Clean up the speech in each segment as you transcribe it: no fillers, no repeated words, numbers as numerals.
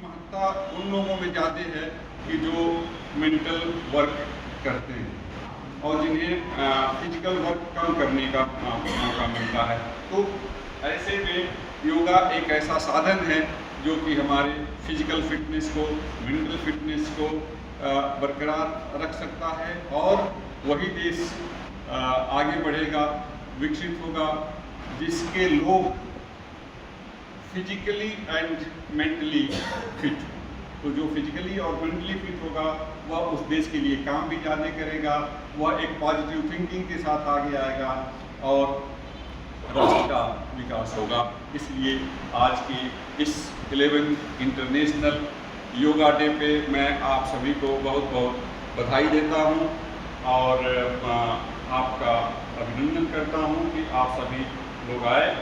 महत्ता उन लोगों में ज़्यादा है कि जो मेंटल वर्क करते हैं और जिन्हें फिजिकल वर्क कम करने का मौका मिलता है। तो ऐसे में योगा एक ऐसा साधन है जो कि हमारे फिजिकल फिटनेस को, मेंटल फिटनेस को बरकरार रख सकता है और वही देश आगे बढ़ेगा, विकसित होगा, जिसके लोग फिजिकली एंड मेंटली फिट। तो जो फिजिकली और मेंटली फिट होगा वह उस देश के लिए काम भी ज़्यादा करेगा, वह एक पॉजिटिव थिंकिंग के साथ आगे आएगा और राष्ट्र का विकास होगा। इसलिए आज की इस 11th इंटरनेशनल योगा डे पे मैं आप सभी को बहुत बहुत बधाई देता हूँ और आपका अभिनंदन करता हूँ कि आप सभी लोग आए।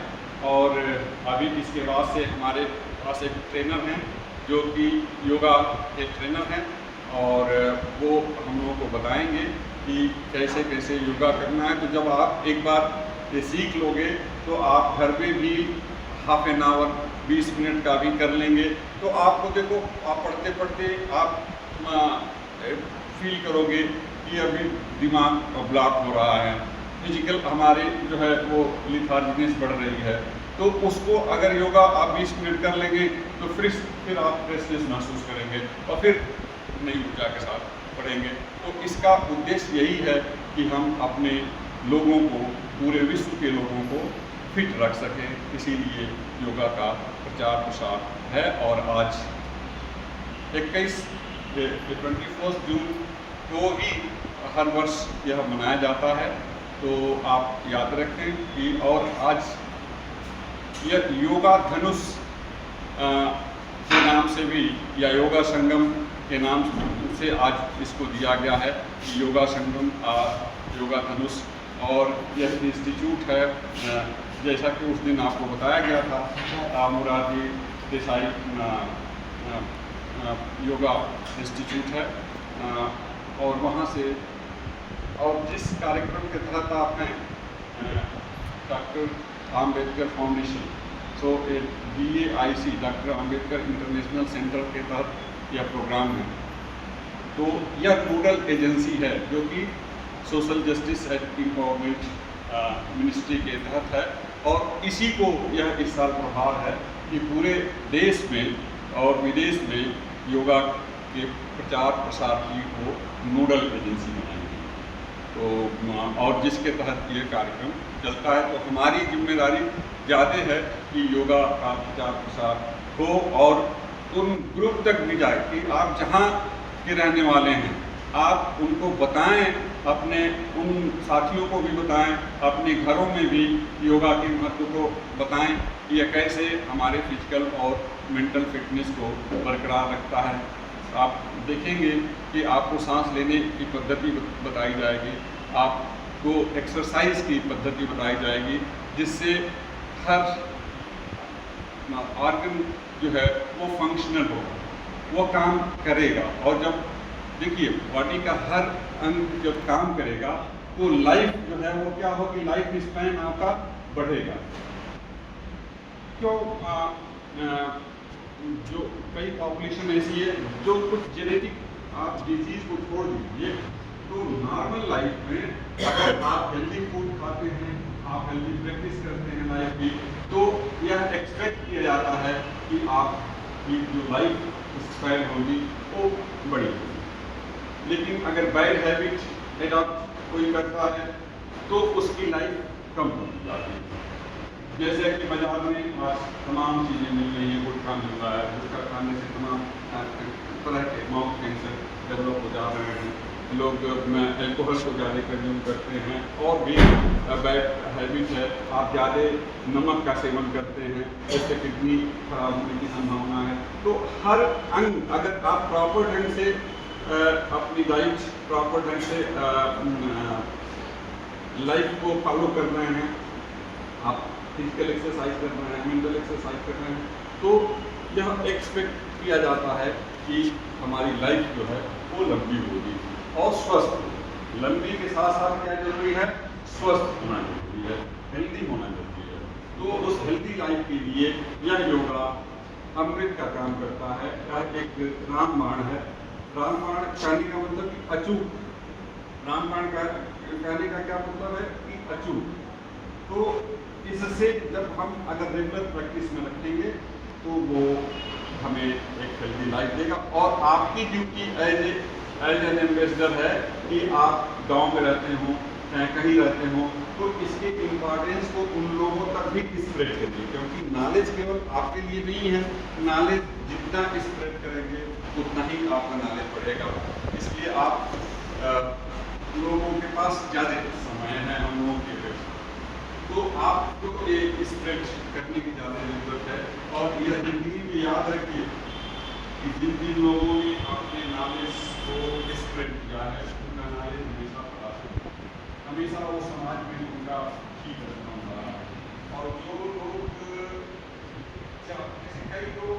और अभी इसके बाद से हमारे पास एक ट्रेनर हैं जो कि योगा के ट्रेनर हैं और वो हम लोगों को बताएंगे कि कैसे कैसे योगा करना है। तो जब आप एक बार ये सीख लोगे तो आप घर में भी हाफ एन आवर 20 मिनट का भी कर लेंगे। तो आपको देखो, आप पढ़ते पढ़ते आप फील करोगे कि अभी दिमाग ब्लॉक हो रहा है, फिजिकल हमारे जो है वो लिथार्जिकनेस बढ़ रही है। तो उसको अगर योगा आप 20 मिनट कर लेंगे तो फिर आप फ्रेशनेस महसूस करेंगे और फिर नई ऊर्जा के साथ पढ़ेंगे। तो इसका उद्देश्य यही है कि हम अपने लोगों को, पूरे विश्व के लोगों को फिट रख सकें। इसीलिए योगा का प्रचार प्रसार है और आज 21 जून को ही हर वर्ष यह मनाया जाता है। तो आप याद रखें कि और आज यह योगा धनुष के नाम से भी या योगा संगम के नाम से आज इसको दिया गया है, योगा संगम योगा धनुष। और यह इंस्टीट्यूट है, जैसा कि उस दिन आपको बताया गया था, मोरारजी देसाई योगा इंस्टीट्यूट है और वहाँ से, और जिस कार्यक्रम के तहत आप हैं डॉक्टर आम्बेडकर फाउंडेशन, सो DAIC doctor Ambedkar international centre के तहत यह प्रोग्राम है। तो यह नोडल एजेंसी है जो कि social justice and empowerment ministry के तहत है और इसी को यह इस साल प्रभार है कि पूरे देश में और विदेश में योगा के प्रचार प्रसार की वो नोडल एजेंसी बनाएंगे। तो और जिसके तहत ये कार्यक्रम चलता है। तो हमारी जिम्मेदारी ज़्यादा है कि योगा का प्रचार प्रसार हो और उन ग्रुप तक भी जाए कि आप जहाँ के रहने वाले हैं आप उनको बताएं, अपने उन साथियों को भी बताएं, अपने घरों में भी योगा के महत्व को बताएं कि यह कैसे हमारे फिजिकल और मेंटल फिटनेस को बरकरार रखता है। आप देखेंगे कि आपको सांस लेने की पद्धति बताई जाएगी, आपको एक्सरसाइज की पद्धति बताई जाएगी, जिससे हर ऑर्गन जो है वो फंक्शनल होगा, वो काम करेगा। और जब देखिए बॉडी का हर अंग जब काम करेगा तो लाइफ जो है वो क्या होगी, लाइफ स्पैन आपका बढ़ेगा। क्यों? जो कई पॉपुलेशन ऐसी है जो कुछ जेनेटिक आप डिजीज को छोड़ दीजिए, तो नॉर्मल लाइफ में अगर आप हेल्दी फूड खाते हैं, आप हेल्दी प्रैक्टिस करते हैं लाइफ की, तो यह एक्सपेक्ट किया जाता है कि आपकी जो लाइफ स्पैन होगी वो बड़ी होगी। लेकिन अगर बैड हैबिट एडॉप्ट कोई करता है तो उसकी लाइफ कम हो जाती है। जैसे कि बाजार में आज तमाम चीज़ें मिल रही हैं, गुटखा मिल रहा है, गुटखा खाने से तमाम तरह के माउथ कैंसर डेवलप हो जा रहे हैं, लोग एल्कोहल को ज़्यादा कंज्यूम करते हैं और भी बैड हैबिट है, आप ज़्यादा नमक का सेवन करते हैं, इससे किडनी खराब होने की संभावना है। तो हर अंग अगर आप प्रॉपर ढंग से अपनी डाइट प्रॉपर ढंग से लाइफ को फॉलो कर रहे हैं, आप फिजिकल एक्सरसाइज कर रहे हैं, मेंटल एक्सरसाइज कर रहे हैं, तो यह एक्सपेक्ट किया जाता है कि हमारी लाइफ जो है वो लंबी होगी और स्वस्थ होगी। लंबी के साथ साथ क्या जरूरी है, स्वस्थ होना जरूरी है, हेल्दी होना जरूरी है। तो उस हेल्दी लाइफ के लिए यह योगा अमृत का काम करता है। यह एक रामबाण है। रामबाण कहने का मतलब कि अचूक। रामबाण का कहने का क्या मतलब है कि अचूक। तो इससे जब हम अगर रेगुलर प्रैक्टिस में रखेंगे तो वो हमें एक हेल्दी लाइफ देगा। और आपकी ड्यूटी एज एन एम्बेसडर है कि आप गांव में रहते हो चाहे कहीं रहते हो तो इसके इम्पोर्टेंस को उन लोगों तक भी स्प्रेड करिए, क्योंकि नॉलेज केवल आपके लिए नहीं है। नॉलेज जितना स्प्रेड करेंगे उतना ही आपका नॉलेज बढ़ेगा। इसलिए आप लोगों के पास ज़्यादा समय है हम लोगों के पास, तो आपको एक स्प्रेड करने की ज़्यादा जरूरत है। और यह जिंदगी में याद रखिए कि जिन जिन लोगों ने अपने नॉलेज को स्प्रेड किया है उनका नॉलेज हमेशा बढ़ा है, हमेशा वो समाज में उनका ठीक रखना रहा है। और जो लोग जैसे कई लोग